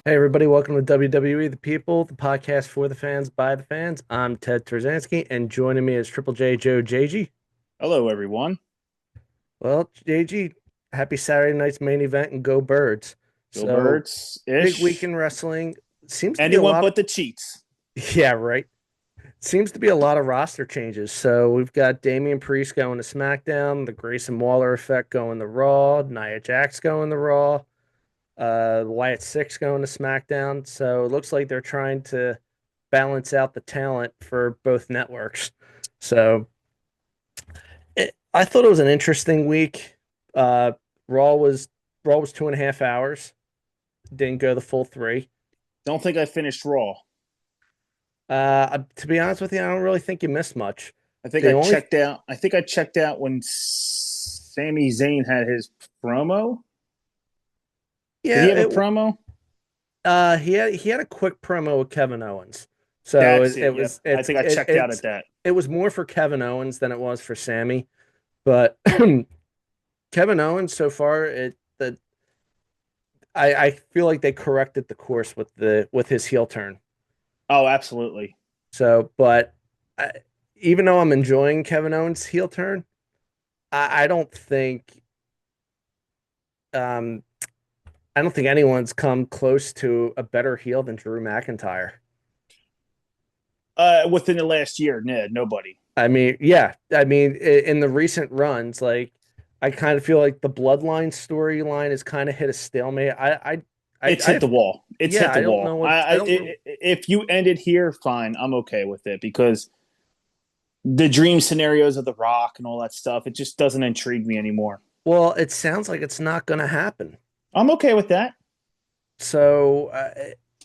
Hey everybody, welcome to WWE The People, the podcast for the fans, by the fans. I'm Ted Trzanski, and joining me is Triple J Joe JG. Hello, everyone. Well, JG, happy Saturday night's main event and go Birds. Go So, Birds big week ish. in wrestling. Seems to be a Anyone lot of, but the cheats. yeah, right. Seems to be a lot of roster changes. So, we've got Damian Priest going to SmackDown, the Grayson Waller effect going to Raw, Nia Jax going to Raw, Wyatt Six going to SmackDown. So, it looks like they're trying to balance out the talent for both networks. So I thought it was an interesting week. Uh, Raw was Raw was 2.5 hours. Didn't go the full three. Don't think I finished Raw. To be honest with you, I don't really think you missed much. I think The I only checked out. I think I checked out when Sami Zayn had his promo. Did he yeah have a it promo? he had a quick promo with Kevin Owens. So That's it, it. it Yep. was I think I checked out at that. it was more for Kevin Owens than it was for Sammy. But Kevin Owens so far I feel like they corrected the course with his heel turn. Oh, absolutely. So, but I, even though I'm enjoying Kevin Owens' heel turn, I don't think um I don't think anyone's come close to a better heel than Drew McIntyre. Within the last year, nobody. I mean, yeah, I mean in the recent runs, like I kind of feel like the Bloodline storyline has kind of hit a stalemate. It's hit the wall. It's Yeah, hit the I don't know wall. what I don't. If you end it here, fine. I'm okay with it because the dream scenarios of The Rock and all that stuff, it just doesn't intrigue me anymore. Well, it sounds like it's not going to happen. I'm okay with that. So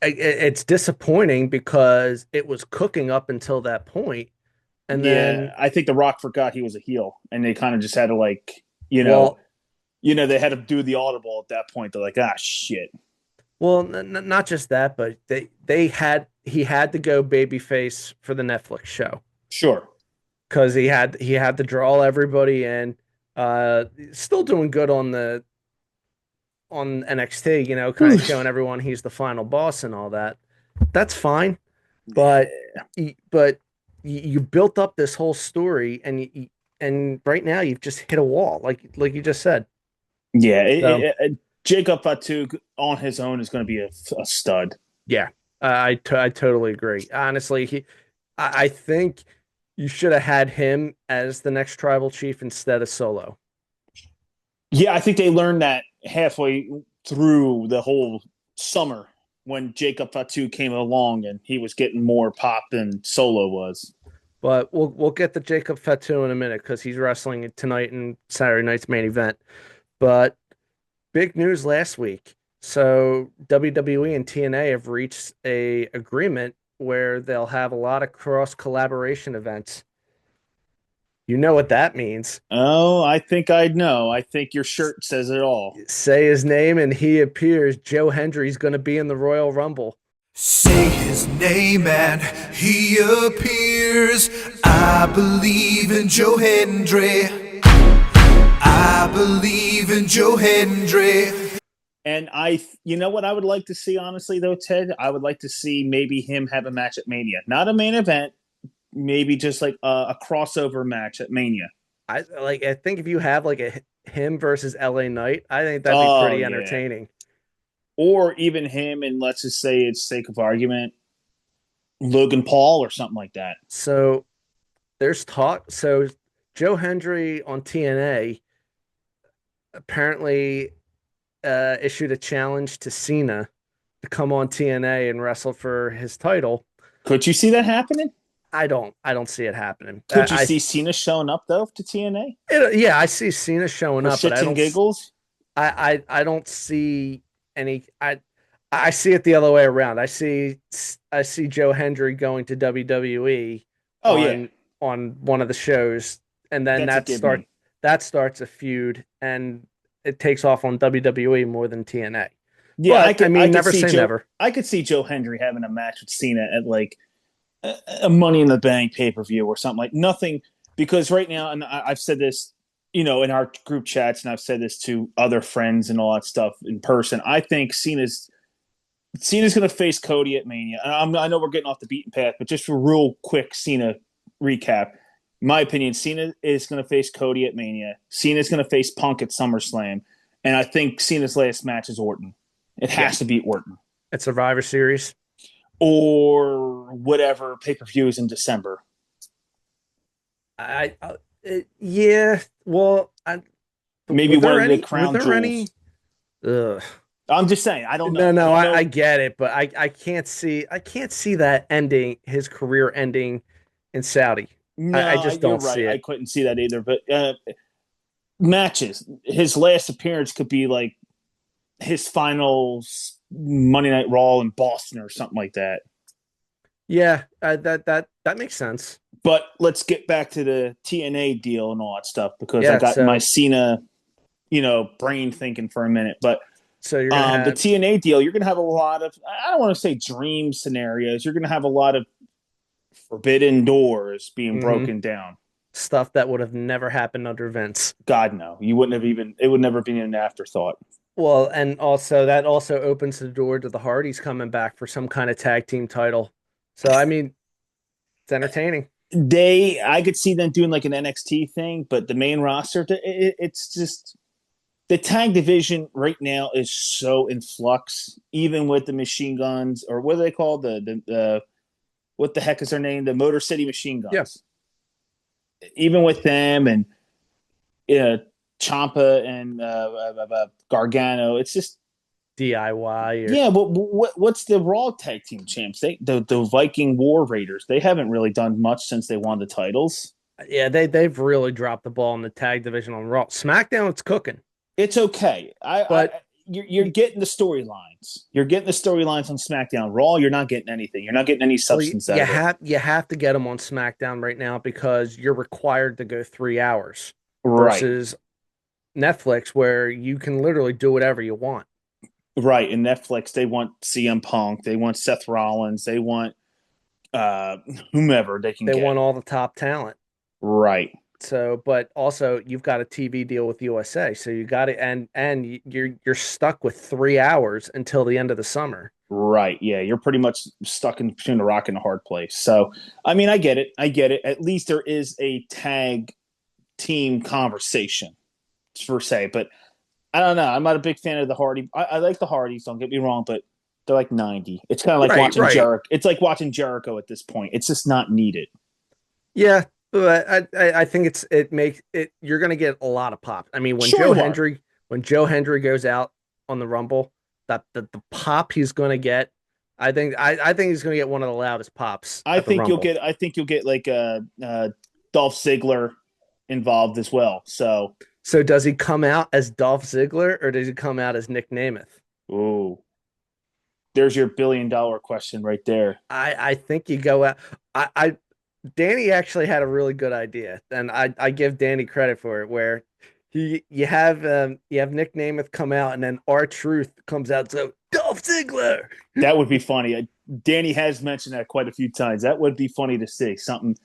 it's disappointing because it was cooking up until that point, and then Yeah, I think The Rock forgot he was a heel, and they kind of just had to well, they had to do the audible at that point. They're like, ah, shit. not just that, but they had he had to go babyface for the Netflix show Sure. because he had to draw everybody in. Still doing good on NXT, kind of showing everyone he's the final boss and all that. That's fine. But but you built up this whole story and right now you've just hit a wall like you just said. Yeah, So Jacob Fatu on his own is going to be a stud. yeah, I totally agree. Honestly, I think you should have had him as the next tribal chief instead of Solo. Yeah, I think they learned that halfway through the whole summer when Jacob Fatu came along and he was getting more pop than Solo was. But we'll get to Jacob Fatu in a minute because he's wrestling tonight in Saturday night's main event. But big news last week. So WWE and TNA have reached a agreement where they'll have a lot of cross collaboration events. You know what that means. Oh, I think I know. I think your shirt says it all. Say his name and he appears. Joe Hendry's going to be in the Royal Rumble. Say his name and he appears. I believe in Joe Hendry. I believe in Joe Hendry. And you know what I would like to see, honestly, though, Ted? I would like to see maybe him have a match at Mania. Not a main event, maybe just like a crossover match at Mania. I think if you have like a him versus LA Knight, I think that'd be Oh, pretty yeah. entertaining. Or even him, and let's just say it's sake of argument, Logan Paul or something like that. So there's talk. So Joe Hendry on TNA apparently issued a challenge to Cena to come on TNA and wrestle for his title. Could you see that happening? I don't see it happening. Could you see Cena showing up, though, to TNA? Yeah, I see Cena showing For up, but shits and giggles? I don't see any. I see it the other way around. I see Joe Hendry going to WWE Oh, yeah. on one of the shows, and then That's a give me. that starts a feud, and it takes off on WWE more than TNA. Yeah, But I I mean, could never see say Joe. never. I could see Joe Hendry having a match with Cena at like a Money in the Bank pay per view or something like nothing. Because right now, and I've said this, in our group chats, and I've said this to other friends and all that stuff in person. I think Cena's Cena's going to face Cody at Mania. I know we're getting off the beaten path, but just for real quick Cena recap. My opinion, Cena is going to face Cody at Mania. Cena's going to face Punk at SummerSlam. And I think Cena's last match is Orton. It has to be Orton. At Survivor Series. Or whatever pay-per-view is in December. Yeah. Well, maybe one of the crown jewels. I'm just saying, I don't know. No, I get it, but I can't see that ending, his career ending in Saudi. No, I just don't see it. I couldn't see that either. But matches, his last appearance could be like his final Monday Night Raw in Boston or something like that. Yeah, that makes sense. But let's get back to the TNA deal and all that stuff because I got my Cena, brain thinking for a minute. But so you're gonna have... the TNA deal, you're going to have a lot of, I don't want to say dream scenarios. You're going to have a lot of forbidden doors being broken down. Stuff that would have never happened under Vince. God, no. You wouldn't have it would never be an afterthought. Well, and also that also opens the door to the Hardys coming back for some kind of tag team title. So, I mean, it's entertaining. I could see them doing like an NXT thing, but the main roster, it's just the tag division right now is so in flux, even with the Machine Guns, or what are they called? The what the heck is their name? The Motor City Machine Guns. Yes. Even with them and Ciampa and Gargano, it's just DIY. Yeah, but what's the Raw Tag Team Champs? The Viking War Raiders. They haven't really done much since they won the titles. Yeah, they've really dropped the ball in the tag division on Raw. SmackDown, it's cooking. It's okay. You're getting the storylines. You're getting the storylines on SmackDown. Raw, you're not getting anything. You're not getting any substance out of it. You have to get them on SmackDown right now because you're required to go 3 hours versus Netflix, where you can literally do whatever you want. Right. In Netflix, they want CM Punk. They want Seth Rollins. They want whomever they can get. They want all the top talent. Right. So, but also you've got a TV deal with USA, so you got it, and you're stuck with 3 hours until the end of the summer. Right. Yeah, you're pretty much stuck in between a rock and a hard place. So, I mean, I get it. At least there is a tag team conversation, per se. But I don't know. I'm not a big fan of the Hardy. I like the Hardys. Don't get me wrong, but they're like 90. It's kind of like watching Jericho. It's like watching Jericho at this point. It's just not needed. Yeah. I think it makes it. You're going to get a lot of pop. I mean, when Joe Hendry goes out on the Rumble, that the pop he's going to get, I think he's going to get one of the loudest pops. I think you'll get like Dolph Ziggler involved as well. So does he come out as Dolph Ziggler or does he come out as Nick Namath? Ooh, there's your $1 billion question right there. I think you go out. Danny actually had a really good idea, and I give Danny credit for it. Where you have Nick Namath come out, and then R-Truth comes out, so Dolph Ziggler. That would be funny. Danny has mentioned that quite a few times. That would be funny to see something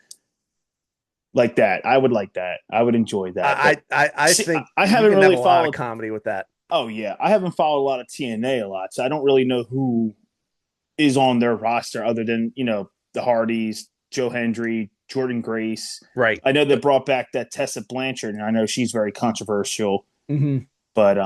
like that. I would like that. I would enjoy that. I think I haven't really followed comedy with that. Oh yeah, I haven't followed a lot of TNA a lot, so I don't really know who is on their roster other than the Hardys. Joe Hendry, Jordan Grace. Right. I know they brought back that Tessa Blanchard, and I know she's very controversial. Mm-hmm. But,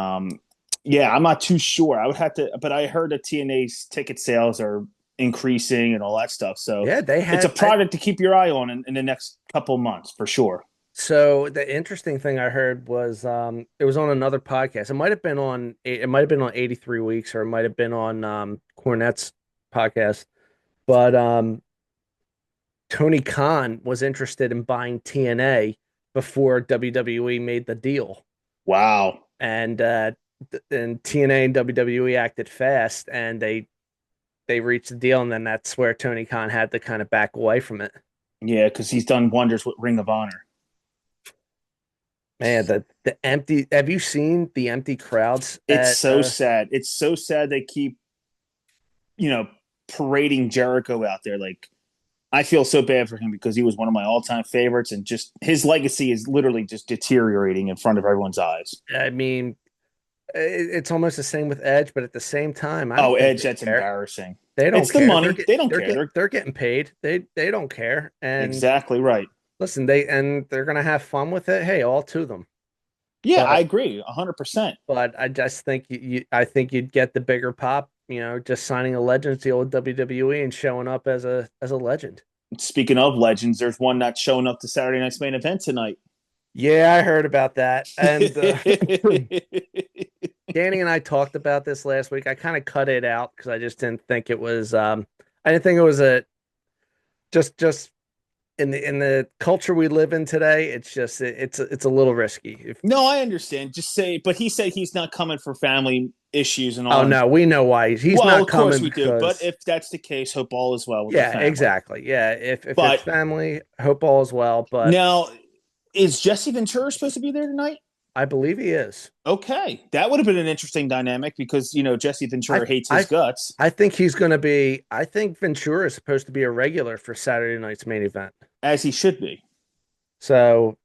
yeah, I'm not too sure. I would have to – but I heard that TNA's ticket sales are increasing and all that stuff. So yeah, it's a product to keep your eye on in the next couple months for sure. So the interesting thing I heard was it was on another podcast. It might have been on 83 Weeks, or it might have been on Cornette's podcast. But Tony Khan was interested in buying TNA before WWE made the deal. Wow. And TNA and WWE acted fast, and they reached the deal, and then that's where Tony Khan had to kind of back away from it. Yeah, because he's done wonders with Ring of Honor. Man, the empty. Have you seen the empty crowds? It's so sad. It's so sad they keep, parading Jericho out there. Like, I feel so bad for him because he was one of my all-time favorites, and just his legacy is literally just deteriorating in front of everyone's eyes. I mean, It's almost the same with Edge, but at the same time, I Oh, don't think Edge, they that's care. embarrassing. They don't It's the care. money. They don't care. They're getting paid. They don't care. And Exactly right. listen, they're gonna have fun with it. Hey, all to them. Yeah, I But agree 100%. I just think I think you'd get the bigger pop, just signing a Legends deal with WWE and showing up as a legend. Speaking of legends, there's one not showing up to Saturday night's main event tonight. Yeah, I heard about that. And Danny and I talked about this last week. I kind of cut it out because I just didn't think it was I didn't think it was a just in the culture we live in today, it's just it's a little risky. No, I understand. Just say, but he said he's not coming for family issues and Oh all. no, we know why he's Well, not of course coming we do. But because if that's the case, hope all is well with the yeah, family. exactly. Yeah, if it's But family, hope all is well. But now, is Jesse Ventura supposed to be there tonight? I believe he is. Okay, that would have been an interesting dynamic because Jesse I Ventura hates his I guts, I think he's going to be. I think Ventura is supposed to be a regular for Saturday night's main event. as he should be. So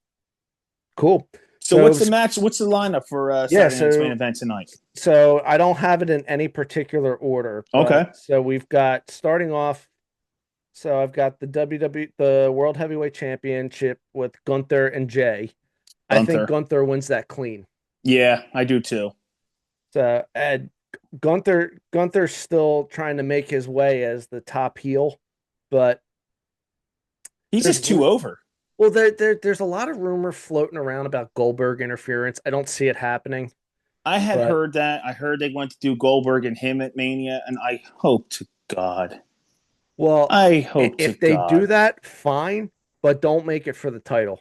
cool. So So what's the match? What's the lineup for yeah, Saturday night's main event tonight? so I don't have it in any particular order. Okay. So we've got starting off. So I've got the the World Heavyweight Championship with Gunther and Jay. I think Gunther. Gunther wins that clean. Yeah, I do too. So Gunther's still trying to make his way as the top heel, but He's there's just too over. well there's a lot of rumor floating around about Goldberg interference. I don't see it happening, I had but heard that. I heard they went to do Goldberg and him at Mania, and I hope to God. well, I hope to if they do God. that, fine, but don't make it for the title.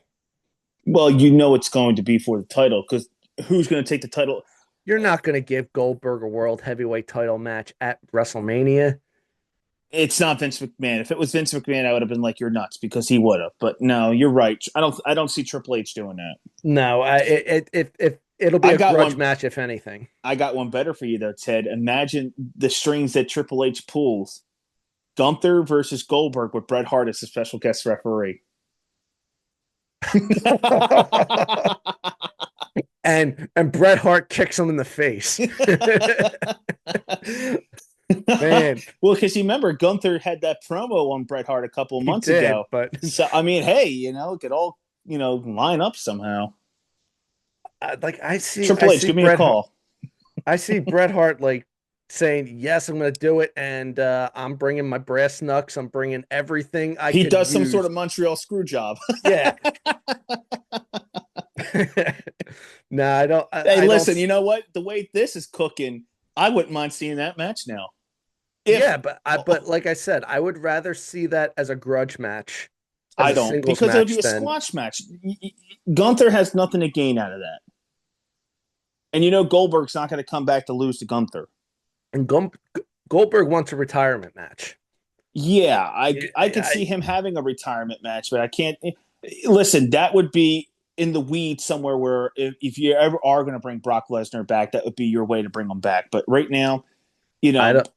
Well, it's going to be for the title because who's going to take the title? You're not going to give Goldberg a world heavyweight title match at WrestleMania. It's not Vince McMahon. If it was Vince McMahon, I would have been like, "You're nuts," because he would have. But no, you're right. I don't see Triple H doing that. No, if it'll be I a got grudge one. match, if anything. I got one better for you though, Ted. Imagine the strings that Triple H pulls: Gunther versus Goldberg with Bret Hart as a special guest referee. And Bret Hart kicks him in the face. Man, Well, because you remember Gunther had that promo on Bret Hart a couple of he months did, ago. but So I mean, hey, it could all line up somehow. like Triple H, give me a call. I see Bret Hart like saying, "Yes, I'm going to do it," and I'm bringing my brass knucks. I'm bringing everything I He could does some use. sort of Montreal screw job. Yeah. No, I don't. Hey, I listen, don't. you know what? The way this is cooking, I wouldn't mind seeing that match now. Yeah, but like I said, I would rather see that as a grudge match, as I a don't, singles because it would match be a than squash match. Gunther has nothing to gain out of that. And Goldberg's not going to come back to lose to Gunther. and Goldberg wants a retirement match. Yeah, I could see him having a retirement match, but I can't. Listen, that would be in the weeds somewhere where if you ever are going to bring Brock Lesnar back, that would be your way to bring him back. But right now,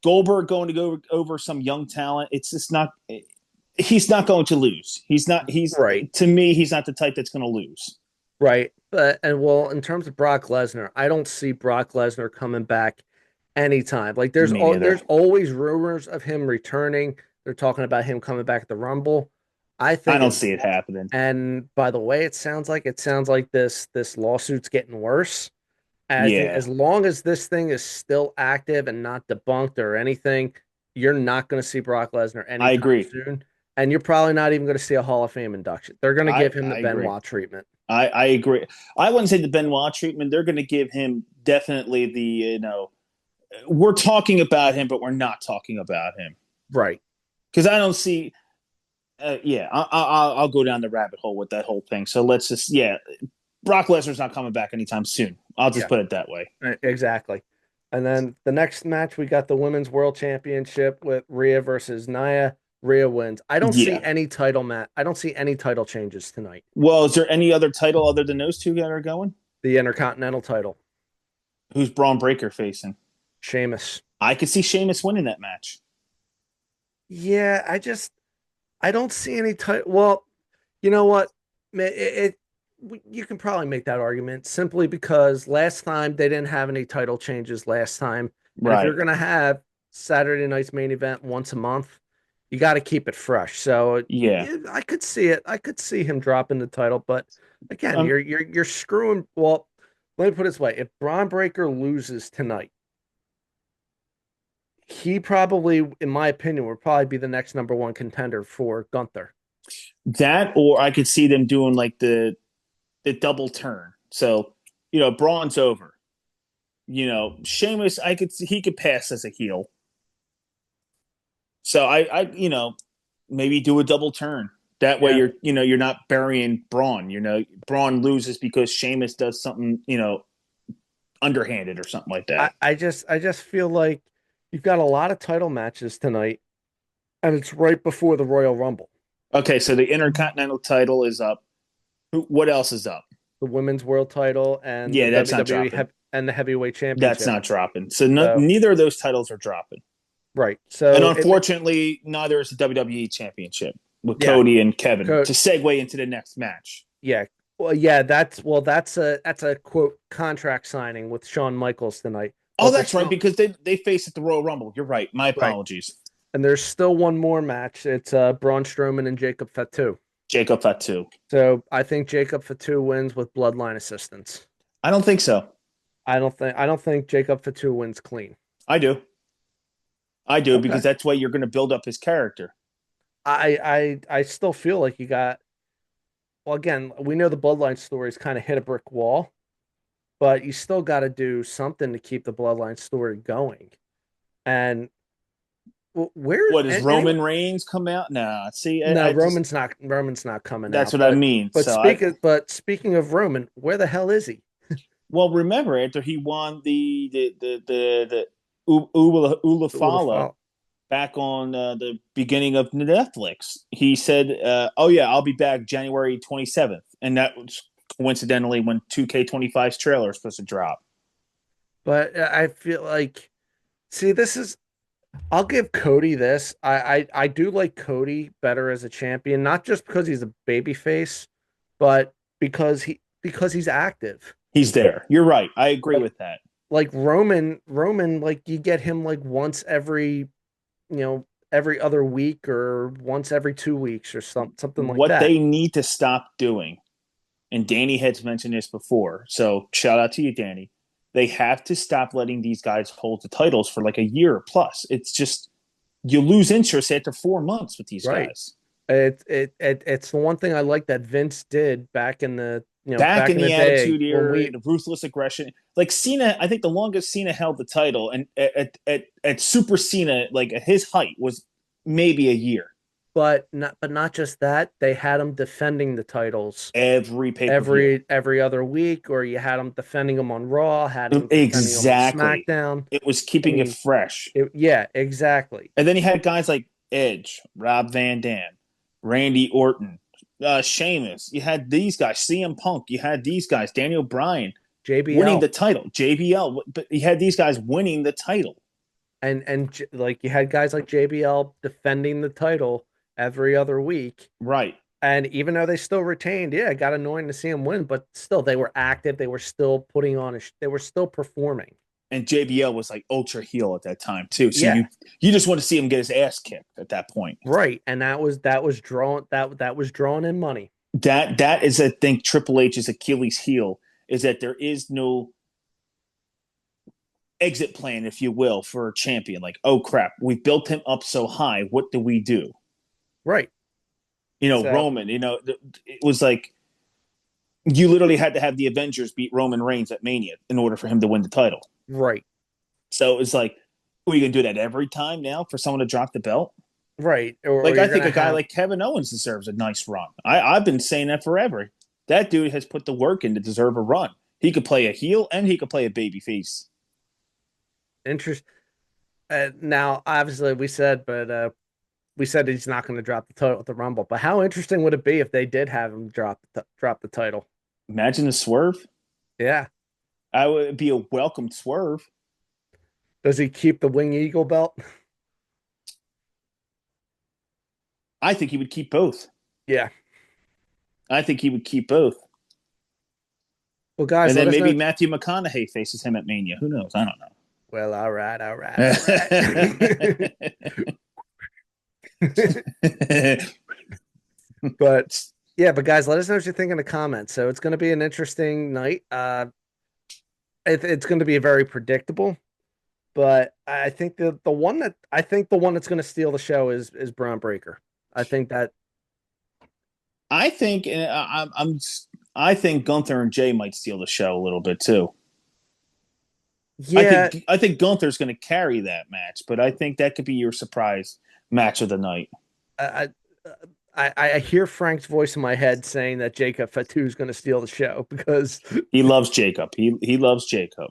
Goldberg going to go over some young talent, it's just not. He's not going to lose. He's not. He's right. To me, he's not the type that's going to lose. Right. In terms of Brock Lesnar, I don't see Brock Lesnar coming back anytime. Like there's always rumors of him returning. They're talking about him coming back at the Rumble. I don't see it happening. And by the way, it sounds like this lawsuit's getting worse. As long as this thing is still active and not debunked or anything, you're not going to see Brock Lesnar anytime soon. And you're probably not even going to see a Hall of Fame induction. They're going to give him the Benoit treatment. I agree. I wouldn't say the Benoit treatment. They're going to give him definitely the, we're talking about him, but we're not talking about him. Right. Because I don't see, I'll go down the rabbit hole with that whole thing. So let's just, Brock Lesnar's not coming back anytime soon. I'll just put it that way. Exactly. And then the next match, we got the Women's World Championship with Rhea versus Nia. Rhea wins. I don't see any title match. I don't see any title changes tonight. Well, is there any other title other than those two that are going? The Intercontinental title. Who's Braun Breaker facing? Sheamus. I could see Sheamus winning that match. Yeah, I don't see any title. Well, you know what? You can probably make that argument simply because last time they didn't have any title changes last time. And if you're Right. going to have Saturday night's main event once a month, you got to keep it fresh. So Yeah. yeah, I could see it. I could see him dropping the title, but again, Um, you're screwing. Well, let me put it this way: if Braun Breaker loses tonight, he probably, in my opinion, would probably be the next number one contender for Gunther. that, or I could see them doing like the double turn. So, Braun's over. Sheamus, I could see he could pass as a heel. So maybe do a double turn. That way Yeah, you're not burying Braun. Braun loses because Sheamus does something, underhanded or something like that. I just feel like you've got a lot of title matches tonight, and it's right before the Royal Rumble. Okay, so the Intercontinental title is up. What else is up? The women's world title and the Yeah, that's not WWE dropping. and the heavyweight That's championship. not dropping. So So neither of those titles are dropping. right. And So unfortunately, neither is the WWE Championship with yeah, Cody and Kevin co- to segue into the next match. yeah. Well, that's a quote contract signing with Shawn Michaels tonight. Oh, But there's that's right, still because they face at the Royal Rumble. You're right. My right, apologies. and there's still one more match. It's Braun Strowman and Jacob Fatu. Jacob Fatu. So I think Jacob Fatu wins with bloodline assistance. I don't think so. I don't think Jacob Fatu wins clean. I do. I do Okay. because that's why you're going to build up his character. I still feel like you got well again, we know the bloodline stories kind of hit a brick wall, but you still got to do something to keep the bloodline story going. And where What does anyway, Roman Reigns come out? Nah, see, no, I just Roman's not coming that's out. what I But mean. but So speaking of Roman, where the hell is he? remember after he won the Ulafala Olafale. back on the beginning of Netflix. He said, "Oh yeah, I'll be back January 27th," and that was coincidentally when 2K25's trailer is supposed to drop. But I feel like see this is I'll give Cody this. I do like Cody better as a champion, not just because he's a baby face, but because he's active. He's there. You're right. I agree Like with that. like Roman, like you get him like once every other week or once every 2 weeks or something like What that. they need to stop doing, and Danny has mentioned this before, so shout out to you, Danny. They have to stop letting these guys hold the titles for like a year plus. It's just you lose interest after 4 months with these Right. guys. It's the one thing I like that Vince did Back back in in the the day Attitude when Era, the ruthless aggression, like Cena, I think the longest Cena held the title, and at Super Cena, like at his height, was maybe a year. but not just that, they had him defending the titles Every pay per view, every other week, or you had him defending them on Raw, had him defending them on exactly. SmackDown. It was I keeping it mean, fresh. yeah, exactly. And then you had guys like Edge, Rob Van Dam, Randy Orton, Sheamus. You had these guys, CM Punk. You had these guys, Daniel Bryan, winning the JBL title, JBL. But you had these guys winning the title. and like you had guys like JBL defending the title every other week. Right. And even though they still retained, yeah, it got annoying to see them win, but still they were active. They were still they were still performing. And JBL was like ultra heel at that time too. So Yeah, you just want to see him get his ass kicked at that point. right. And that was drawn in money. That is, I think, Triple H's Achilles heel is that there is no exit plan, if you will, for a champion. Like, oh crap, we built him up so high. What do we do? Right. So Roman. It was like you literally had to have the Avengers beat Roman Reigns at Mania in order for him to win the title. right. So it's like, are you gonna do that every time now for someone to drop the belt? Right. Or Like, you're I think gonna a guy have like Kevin Owens deserves a nice run. I've been saying that forever. That dude has put the work in to deserve a run. He could play a heel and he could play a baby face. interest. Now, obviously, we said he's not going to drop the title at the Rumble. But how interesting would it be if they did have him drop the title? Imagine the swerve. Yeah. I would be a welcome swerve. Does he keep the Wing Eagle belt? I think he would keep both. Yeah. I think he would keep both. Well, guys, And let then us maybe know. Matthew McConaughey faces him at Mania. Who knows? I don't Well, all right, all right, all right. But yeah, but guys, let us know what you think in the comments. So it's going to be an interesting night. It's going to be very predictable, but I think the one that's going to steal the show is Braun Breaker. I think that I think I think Gunther and Jay might steal the show a little bit too. yeah, I think Gunther's going to carry that match, but I think that could be your surprise match of the night. I I hear Frank's voice in my head saying that Jacob Fatu is going to steal the show because, He loves Jacob. He loves Jacob.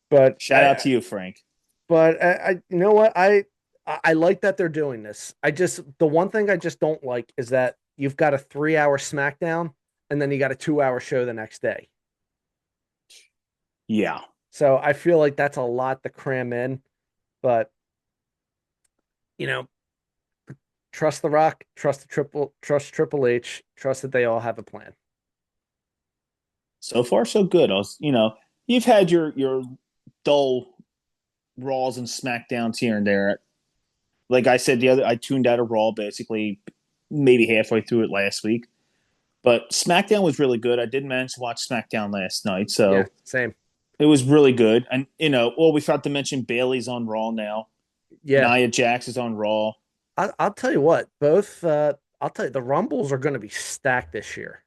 but Shout out to you, Frank. you know what I like that they're doing this. The one thing I just don't like is that you've got a 3 hour SmackDown and then you got a 2 hour show the next day. Yeah. So I feel like that's a lot to cram in, but you know, trust The Rock, trust Triple H, trust that they all have a plan. So far, so good. You've had your dull Raws and SmackDowns here and there. Like I said, I tuned out of Raw basically maybe halfway through it last week. But SmackDown was really good. I did manage to watch SmackDown last night, Yeah, so same. it was really good. And we forgot to mention Bailey's on Raw now. Yeah, Nia Jax is on Raw. I'll tell you what, I'll tell you the Rumbles are going to be stacked this year.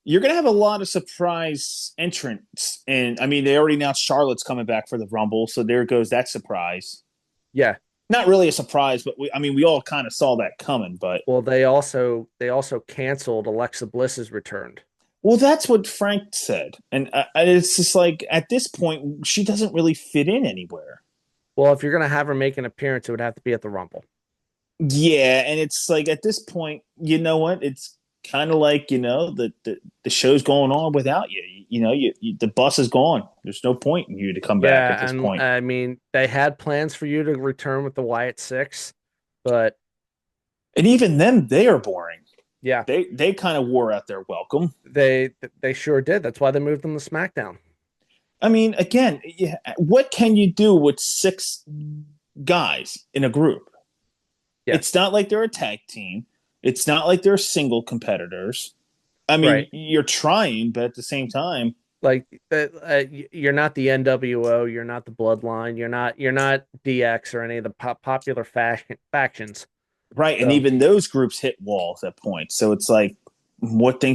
You're going to have a lot of surprise entrants. And I mean, they already announced Charlotte's coming back for the Rumble. So there goes that surprise. Yeah. Not really a surprise, but we all kind of saw that coming. But Well, they also canceled Alexa Bliss's return. well, that's what Frank said. And it's just like at this point, she doesn't really fit in anywhere. Well, if you're going to have her make an appearance, it would have to be at the Rumble. Yeah. And it's like at this point, you know what? It's kind of like, the show's going on without you. The bus is gone. There's no point in you to come back at Yeah, this and point. I mean, they had plans for you to return with the Wyatt Six, but And even them, they are boring. yeah, They kind of wore out their welcome. they sure did. That's why they moved them to SmackDown. I mean, again, what can you do with six guys in a group? Yeah. It's not like they're a tag team. It's not like they're single competitors. I mean, Right. you're trying, but at the same time, Like you're not the NWO, you're not the Bloodline, you're not DX or any of the popular factions. right? And So even those groups hit walls at points. So it's like, what would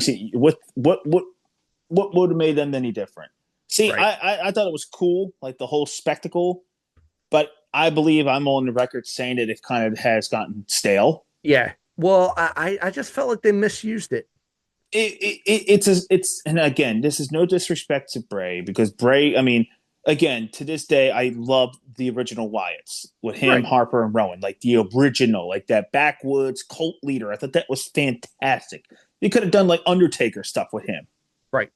have made them any different? See, right. I thought it was cool, like the whole spectacle, but I believe I'm on the record saying that it kind of has gotten stale. Yeah. Well, I just felt like they misused it. It's and again, this is no disrespect to Bray because Bray, I mean, again, to this day, I love the original Wyatts with him, Right. Harper, and Rowan, like the original, like that backwoods cult leader. I thought that was fantastic. You could have done like Undertaker stuff with him. Right.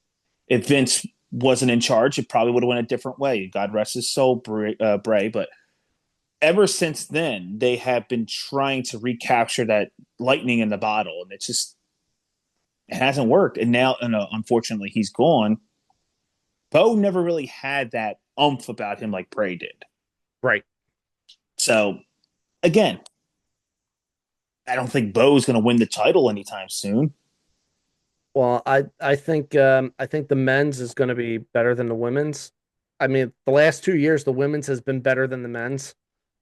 If Vince wasn't in charge, it probably would have went a different way. God rest his soul, Bray. But ever since then, they have been trying to recapture that lightning in the bottle, and it hasn't worked. And now, unfortunately, he's gone. Bo never really had that oomph about him like Bray did. Right. So, again, I don't think Bo's going to win the title anytime soon. Well, I think the men's is going to be better than the women's. I mean, the last 2 years, the women's has been better than the men's,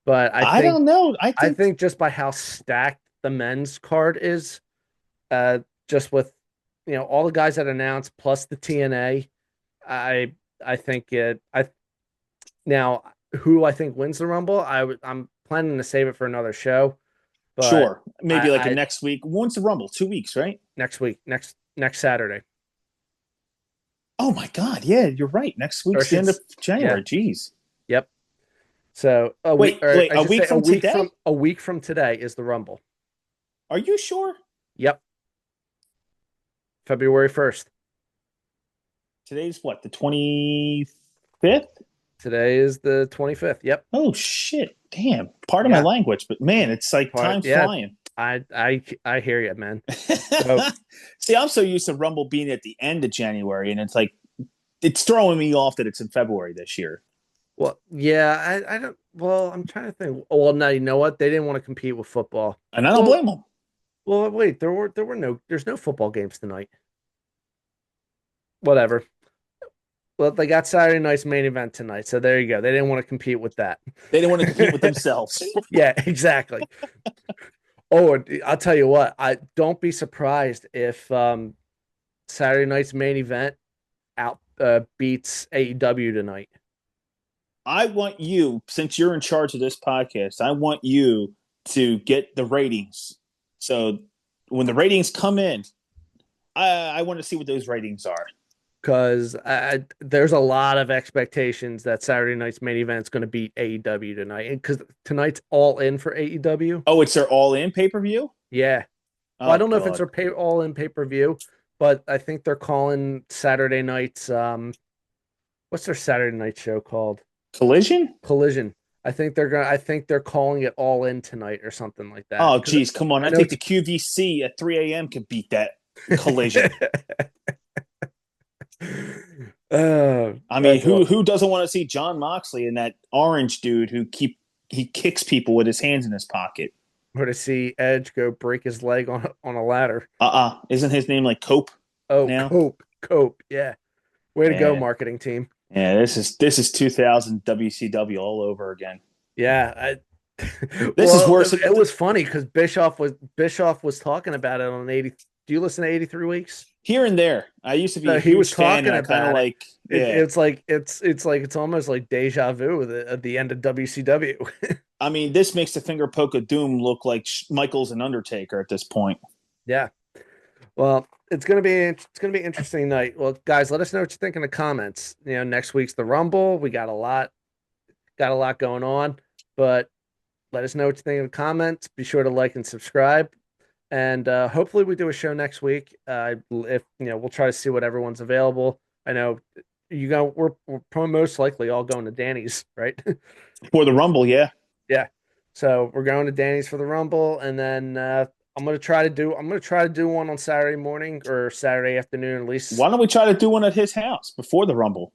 but I don't know. I think just by how stacked the men's card is, just with all the guys that announced plus the TNA, I think it. I now who I think wins the Rumble. I'm planning to save it for another show, but sure, maybe like I a next week. When's the Rumble? 2 weeks, right? next week, next Saturday. Oh my God! Yeah, you're right. Next week's the end of January. Yeah. Jeez. Yep. So a Wait, a week from today? A week from today is the Rumble. Are you sure? Yep. February 1st. Today's what, the 25th? Today is the 25th. Yep. Oh shit! Damn. Pardon my language, but man, it's like time's flying. I hear you, man. So, See, I'm so used to Rumble being at the end of January, and it's like it's throwing me off that it's in February this year. Well, yeah, I don't. Well, I'm trying to think. Well, now you know what? They didn't want to compete with football, and I don't blame them. Well, wait, there's no football games tonight. Whatever. Well, they got Saturday night's main event tonight, so there you go. They didn't want to compete with that. They didn't want to compete with themselves. Yeah, exactly. Oh, I'll tell you what. I don't be surprised if Saturday night's main event beats AEW tonight. I want you, since you're in charge of this podcast, I want you to get the ratings. So when the ratings come in, I want to see what those ratings are. Because there's a lot of expectations that Saturday night's main event is going to beat AEW tonight. Because tonight's all in for AEW. Oh, it's their all-in pay-per-view? Yeah. Well, I don't know if it's their all-in pay-per-view, but I think they're calling Saturday night's what's their Saturday night show called? Collision. I think they're calling it all in tonight or something like that. Oh, geez, come on. I think the QVC at 3 a.m. could beat that Collision. I mean, who doesn't want to see John Moxley and that orange dude who he kicks people with his hands in his pocket? Or to see Edge go break his leg on a ladder. Isn't his name like Cope? Oh, now? Cope. Yeah. Way to go, marketing team. Yeah, this is 2000 WCW all over again. Yeah, this is worse. It was funny because Bischoff was talking about it on 80. Do you listen to 83 Weeks? Here and there. I used to be. He was talking about it. Like, yeah. It's almost like deja vu at the end of WCW. I mean, this makes the finger poke of doom look like Michaels and Undertaker at this point. Yeah. Well, it's gonna be an interesting night. Well, guys, let us know what you think in the comments. You know, next week's the Rumble. We got a lot going on, but let us know what you think in the comments. Be sure to like and subscribe, and hopefully we do a show next week. If we'll try to see what everyone's available. I know we're most likely all going to Danny's, right? For the Rumble, yeah. Yeah. So we're going to Danny's for the Rumble, and then I'm gonna try to do one on Saturday morning or Saturday afternoon at least. Why don't we try to do one at his house before the Rumble?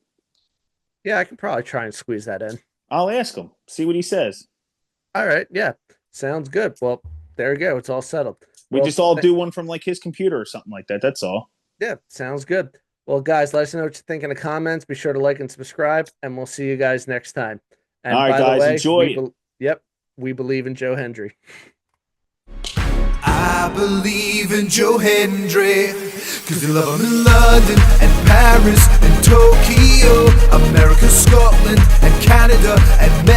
Yeah, I can probably try and squeeze that in. I'll ask him. See what he says. All right. Yeah. Sounds good. Well, there we go. It's all settled. We just all do one from like his computer or something like that. That's all. Yeah. Sounds good. Well, guys, let us know what you think in the comments. Be sure to like and subscribe, and we'll see you guys next time. And all right, guys. Enjoy it. Yep. We believe in Joe Hendry. I believe in Joe Hendry, 'cause they love him in London and Paris and Tokyo, America, Scotland and Canada and